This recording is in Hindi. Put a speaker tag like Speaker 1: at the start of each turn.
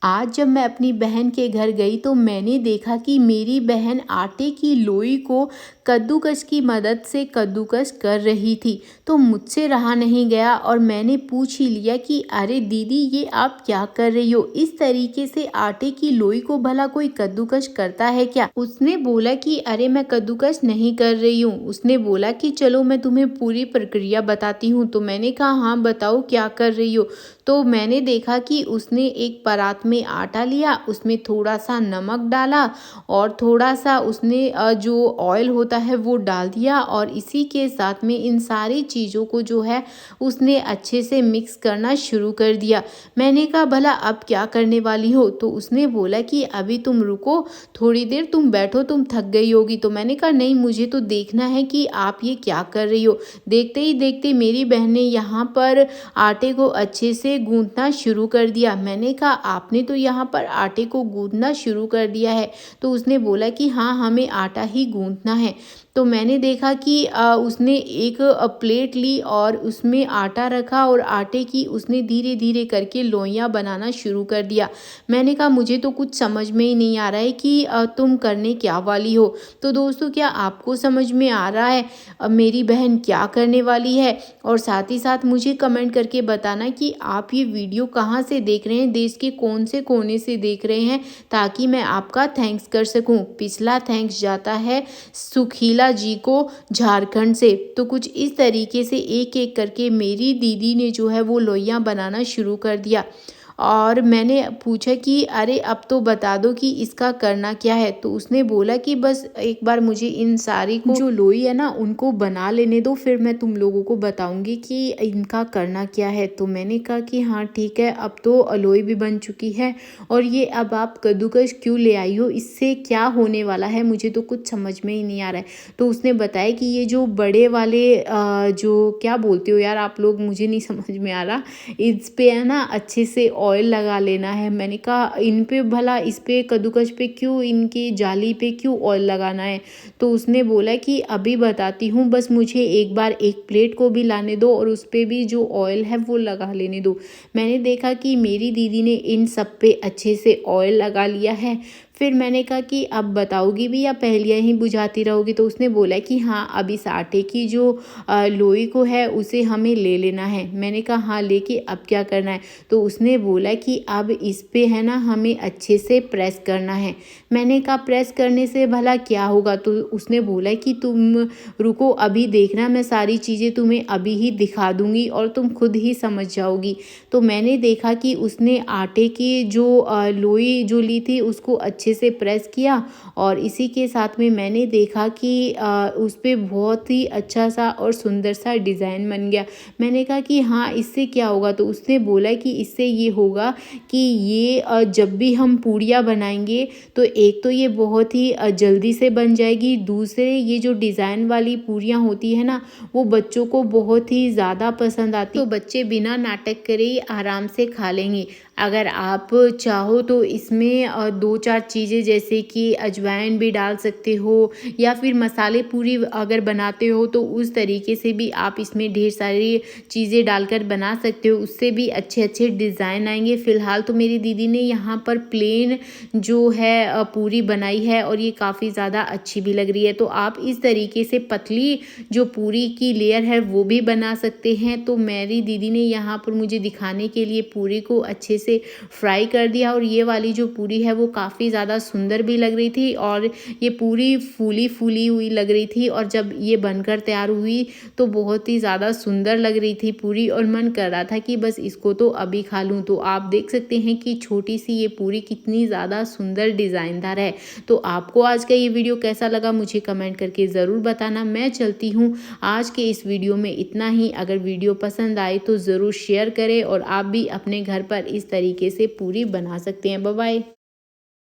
Speaker 1: आज जब मैं अपनी बहन के घर गई तो मैंने देखा कि मेरी बहन आटे की लोई को कद्दूकस की मदद से कद्दूकस कर रही थी। तो मुझसे रहा नहीं गया और मैंने पूछ ही लिया कि अरे दीदी, ये आप क्या कर रही हो? इस तरीके से आटे की लोई को भला कोई कद्दूकस करता है क्या? उसने बोला कि अरे मैं कद्दूकस नहीं कर रही हूँ। उसने बोला कि चलो मैं तुम्हें पूरी प्रक्रिया बताती हूँ। तो मैंने कहा हाँ बताओ क्या कर रही हो? तो मैंने देखा कि उसने एक परात में आटा लिया, उसमें थोड़ा सा नमक डाला और थोड़ा सा उसने जो ऑयल होता है वो डाल दिया और इसी के साथ में इन सारी चीज़ों को जो है उसने अच्छे से मिक्स करना शुरू कर दिया। मैंने कहा भला अब क्या करने वाली हो? तो उसने बोला कि अभी तुम रुको, थोड़ी देर तुम बैठो, तुम थक गई होगी। तो मैंने कहा नहीं, मुझे तो देखना है कि आप ये क्या कर रही हो। देखते ही देखते मेरी बहन ने यहाँ पर आटे को अच्छे से गूंथना शुरू कर दिया। मैंने कहा आपने तो यहाँ पर आटे को गूंथना शुरू कर दिया है। तो उसने बोला कि हाँ, हमें आटा ही गूंथना है। तो मैंने देखा कि उसने एक प्लेट ली और उसमें आटा रखा और आटे की उसने धीरे धीरे करके लोइयाँ बनाना शुरू कर दिया। मैंने कहा मुझे तो कुछ समझ में ही नहीं आ रहा है कि तुम करने क्या वाली हो। तो दोस्तों, क्या आपको समझ में आ रहा है मेरी बहन क्या करने वाली है? और साथ ही साथ मुझे कमेंट करके बताना कि आप ये वीडियो कहाँ से देख रहे हैं, देश के कौन से कोने से देख रहे हैं, ताकि मैं आपका थैंक्स कर सकूं। पिछला थैंक्स जाता है सुखीला जी को झारखंड से। तो कुछ इस तरीके से एक एक करके मेरी दीदी ने जो है वो लोइयाँ बनाना शुरू कर दिया। और मैंने पूछा कि अरे अब तो बता दो कि इसका करना क्या है? तो उसने बोला कि बस एक बार मुझे इन सारी को जो लोई है ना उनको बना लेने दो, फिर मैं तुम लोगों को बताऊंगी कि इनका करना क्या है। तो मैंने कहा कि हाँ ठीक है, अब तो लोई भी बन चुकी है और ये अब आप कद्दूकस क्यों ले आई हो? इससे क्या होने वाला है? मुझे तो कुछ समझ में ही नहीं आ रहा है। तो उसने बताया कि ये जो बड़े वाले जो क्या बोलते हो यार आप लोग, मुझे नहीं समझ में आ रहा, इस पे है ना अच्छे से ऑयल लगा लेना है। मैंने कहा इन पे भला, इस पे कद्दूकस पे क्यों, इनकी जाली पे क्यों ऑयल लगाना है? तो उसने बोला कि अभी बताती हूँ, बस मुझे एक बार एक प्लेट को भी लाने दो और उस पे भी जो ऑयल है वो लगा लेने दो। मैंने देखा कि मेरी दीदी ने इन सब पे अच्छे से ऑयल लगा लिया है। फिर मैंने कहा कि अब बताओगी भी या पहेलियाँ ही बुझाती रहोगी? तो उसने बोला कि हाँ, अब इस आटे की जो लोई को है उसे हमें ले लेना है। मैंने कहा हाँ, लेके अब क्या करना है? तो उसने बोला कि अब इस पे है ना हमें अच्छे से प्रेस करना है। मैंने कहा प्रेस करने से भला क्या होगा? तो उसने बोला कि तुम रुको, अभी देखना, मैं सारी चीज़ें तुम्हें अभी ही दिखा दूंगी और तुम खुद ही समझ जाओगी। तो मैंने देखा कि उसने आटे की जो लोई जो ली थी उसको अच्छे से प्रेस किया और इसी के साथ में मैंने देखा कि उस पे बहुत ही अच्छा सा और सुंदर सा डिज़ाइन बन गया। मैंने कहा कि हाँ, इससे क्या होगा? तो उसने बोला कि इससे ये होगा कि ये जब भी हम पूड़ियाँ बनाएंगे तो एक तो ये बहुत ही जल्दी से बन जाएगी, दूसरे ये जो डिज़ाइन वाली पूड़ियाँ होती है ना वो बच्चों को बहुत ही ज़्यादा पसंद आती, तो बच्चे बिना नाटक करे ही आराम से खा लेंगे। अगर आप चाहो तो इसमें दो चार चीज़ें जैसे कि अजवाइन भी डाल सकते हो या फिर मसाले पूरी अगर बनाते हो तो उस तरीके से भी आप इसमें ढेर सारी चीज़ें डालकर बना सकते हो, उससे भी अच्छे अच्छे डिज़ाइन आएंगे। फ़िलहाल तो मेरी दीदी ने यहाँ पर प्लेन जो है पूरी बनाई है और ये काफ़ी ज़्यादा अच्छी भी लग रही है। तो आप इस तरीके से पतली जो पूरी की लेयर है वो भी बना सकते हैं। तो मेरी दीदी ने यहाँ पर मुझे दिखाने के लिए पूरी को अच्छे से फ्राई कर दिया और ये वाली जो पूरी है वो काफ़ी ज़्यादा सुंदर भी लग रही थी और ये पूरी फूली फूली हुई लग रही थी और जब ये बनकर तैयार हुई तो बहुत ही ज़्यादा सुंदर लग रही थी पूरी और मन कर रहा था कि बस इसको तो अभी खा लूँ। तो आप देख सकते हैं कि छोटी सी ये पूरी कितनी ज़्यादा सुंदर डिज़ाइनदार है। तो आपको आज का ये वीडियो कैसा लगा मुझे कमेंट करके ज़रूर बताना। मैं चलती हूँ, आज के इस वीडियो में इतना ही। अगर वीडियो पसंद आए तो ज़रूर शेयर करें और आप भी अपने घर पर इस तरीके से पूरी बना सकते हैं। Bye bye.